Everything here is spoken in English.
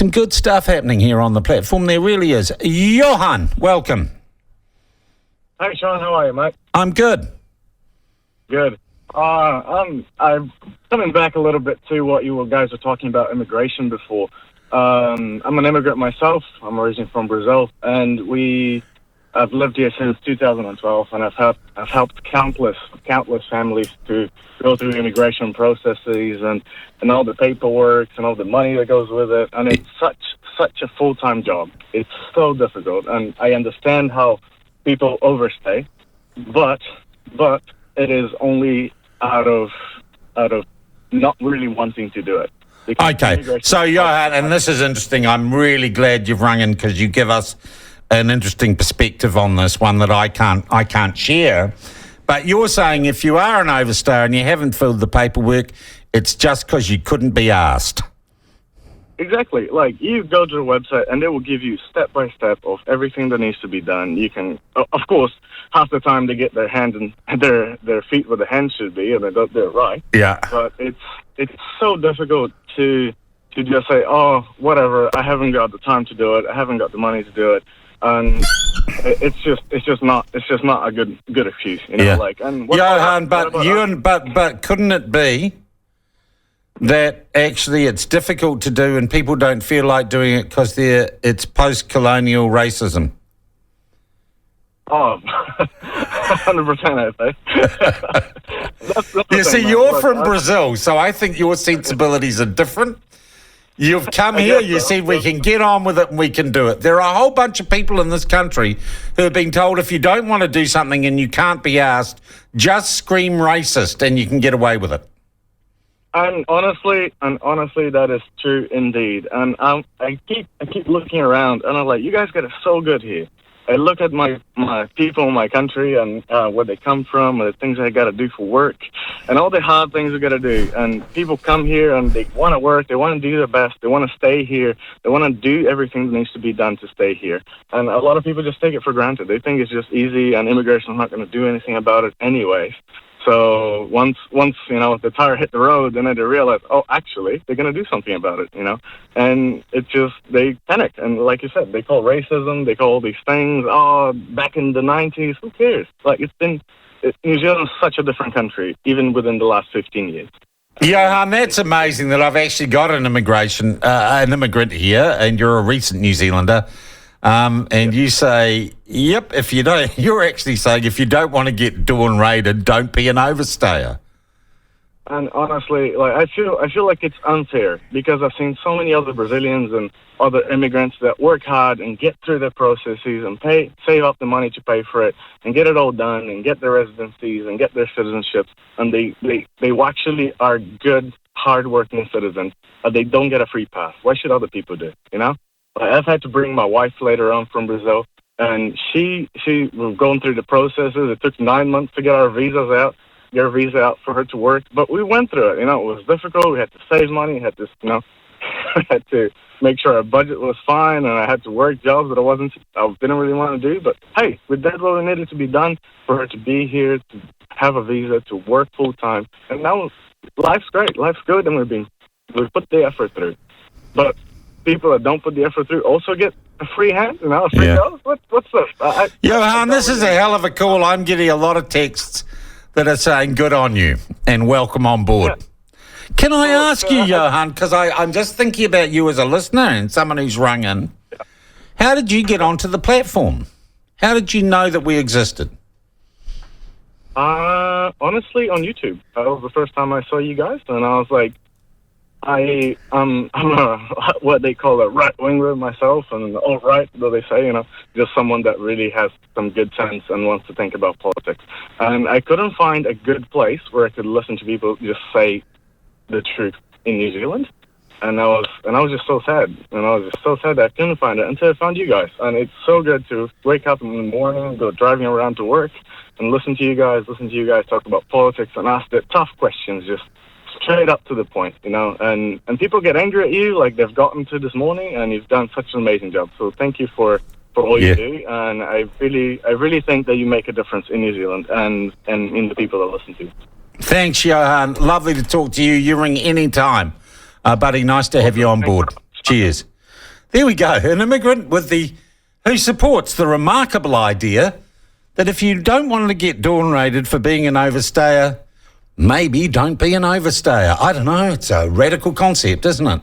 Some good stuff happening here on the platform. There really is. Johan, welcome. Hey, Sean, how are you, mate? I'm good. Good. I'm coming back a little bit to what you guys were talking about immigration before. I'm an immigrant myself. I'm originally from Brazil, and I've lived here since 2012, and I've helped countless families to go through immigration processes and all the paperwork and all the money that goes with it. And it's such a full-time job. It's so difficult, and I understand how people overstay, but it is only out of not really wanting to do it. Okay, so Johan, and this is interesting. I'm really glad you've rung in because you give us an interesting perspective on this, one that I can't share. But you're saying if you are an overstayer and you haven't filled the paperwork, it's just because you couldn't be asked. Exactly. Like, you go to the website and they will give you step-by-step of everything that needs to be done. You can, of course, half the time they get their hand and their feet where the hands should be, and they don't do it right. Yeah. But it's so difficult to just say, oh, whatever, I haven't got the time to do it, I haven't got the money to do it. And it's just not a good excuse, you know. Yeah. Like, and Johan, but couldn't it be that actually it's difficult to do and people don't feel like doing it because it's post-colonial racism? Oh, 100%, I think. You see, you're from Brazil, so I think your sensibilities are different. You've come here, you said we can get on with it and we can do it. There are a whole bunch of people in this country who have been told if you don't want to do something and you can't be asked, just scream racist and you can get away with it. And honestly, that is true indeed. And I keep looking around, and I'm like, you guys got it so good here. I look at my people in my country and where they come from, and the things I got to do for work, and all the hard things I got to do. And people come here and they want to work, they want to do their best, they want to stay here, they want to do everything that needs to be done to stay here. And a lot of people just take it for granted. They think it's just easy, and immigration is not going to do anything about it anyway. So once the tire hit the road, then they realize, oh, actually, they're going to do something about it, you know. And they panic. And like you said, they call racism, they call all these things, oh, back in the 90s, who cares? Like, New Zealand's such a different country, even within the last 15 years. Johan, that's amazing that I've actually got an immigrant here, and you're a recent New Zealander. And you say, yep, you're actually saying if you don't want to get dawn raided, don't be an overstayer. And honestly, like, I feel like it's unfair because I've seen so many other Brazilians and other immigrants that work hard and get through their processes and save up the money to pay for it and get it all done and get their residencies and get their citizenships. And they actually are good, hardworking citizens. They don't get a free pass. Why should other people do, you know? I've had to bring my wife later on from Brazil, and she was going through the processes. It took 9 months to get her visa out for her to work, but we went through it. You know, it was difficult. We had to save money. We had to, I had to make sure our budget was fine, and I had to work jobs that I didn't really want to do. But hey, we did what needed to be done for her to be here, to have a visa, to work full time, and now life's great. Life's good, and we've put the effort through. But people that don't put the effort through also get a free hand, a free go? What's this? Johan, this is a hell of a call. I'm getting a lot of texts that are saying good on you and welcome on board. Yeah. Can I ask you, Johan, because I'm just thinking about you as a listener and someone who's rung in, how did you get onto the platform? How did you know that we existed? Honestly, on YouTube. That was the first time I saw you guys, and I was like, I'm what they call a right-winger myself, and alt-right, though they say, just someone that really has some good sense and wants to think about politics. And I couldn't find a good place where I could listen to people just say the truth in New Zealand. And I was just so sad. And I was just so sad that I couldn't find it until I found you guys. And it's so good to wake up in the morning, go driving around to work, and listen to you guys talk about politics and ask the tough questions, just straight up to the point, and people get angry at you like they've gotten to this morning, and you've done such an amazing job. So thank you for all you do, and I really think that you make a difference in New Zealand and in the people that listen to you. Thanks, Johan. Lovely to talk to you. You ring any time. Buddy, nice to have you on board. Cheers. There we go. An immigrant who supports the remarkable idea that if you don't want to get dawn rated for being an overstayer, maybe don't be an overstayer. I don't know. It's a radical concept, isn't it?